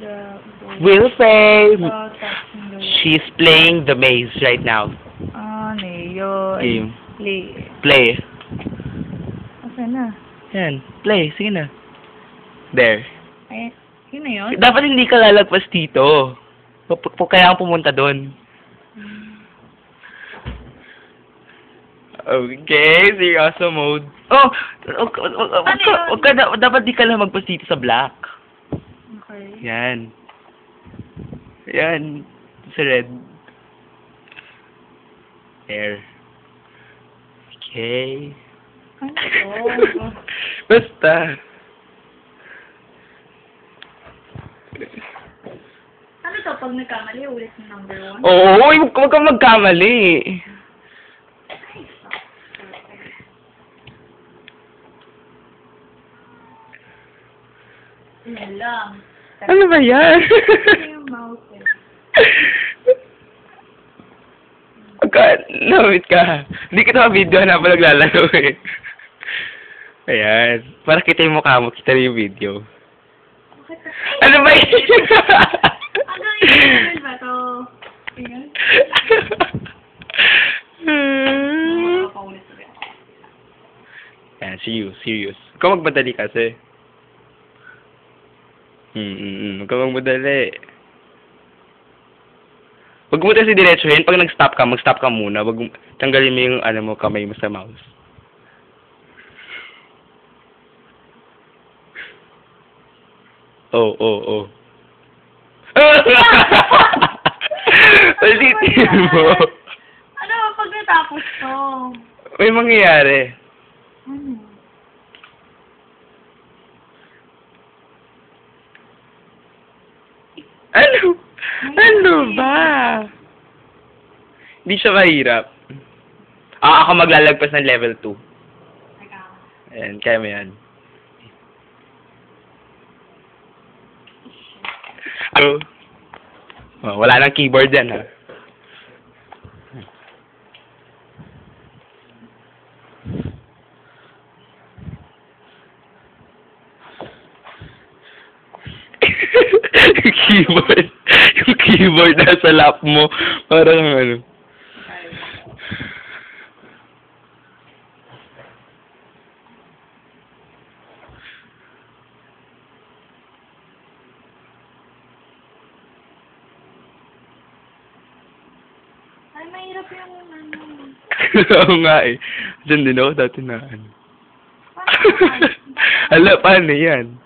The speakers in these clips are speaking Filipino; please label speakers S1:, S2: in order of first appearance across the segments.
S1: The
S2: Will Faye.
S1: touching the
S2: She's playing the maze right now.
S1: Neo.
S2: Game.
S1: Play.
S2: Play.
S1: Asa na?
S2: Yan. Play. Sige na. There.
S1: Ay, yun na yun?
S2: Dapat hindi ka lalagpas dito. Kaya pumunta doon. Okay, seryoso mode. Oh! Dapat di ka lang magpas dito sa black.
S1: Okay.
S2: Yan. Yan. Sa red. There. Okay.
S1: Ano?
S2: Basta.
S1: Ano to? Pag nagkamali, ulit ng number 1?
S2: Oo, huwag kang magkamali.
S1: Yan lang.
S2: Ano ba yan?
S1: Ano yung mouse eh?
S2: Lamit ka. Hindi kita ma-video na pa naglalaro eh. Ayan. Para kita yung mukha mo, kita rin yung video.
S1: Bakit?
S2: Ano ba yun?
S1: Ano yung ba to? Ayan. Makakaulit ulit.
S2: Ayan, serious. Ikaw magmadali kasi. Huwag ka magmadali. Huwag mo kasi diretsuhin. Pag nag-stop ka, mag-stop ka muna. Tanggalin mo yung kamay mo sa mouse. Oh. Ulitin mo.
S1: Ano pag natapos to?
S2: May mangyayari.
S1: Ano?
S2: Ano ba? Hindi siya mahirap. Ako maglalagpas ng level 2.
S1: Teka.
S2: Ayan, kaya mo yan. Wala nang keyboard yan, ha? yung keyboard nasa lap mo. Parang ano.
S1: Ay, mahirap yung ano.
S2: Oo nga eh. Diyan din ako dati na ano.
S1: Paano?
S2: Hala, paano yan?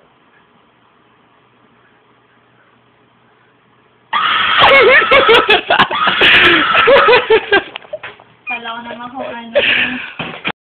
S1: Kala ko naman kung ano.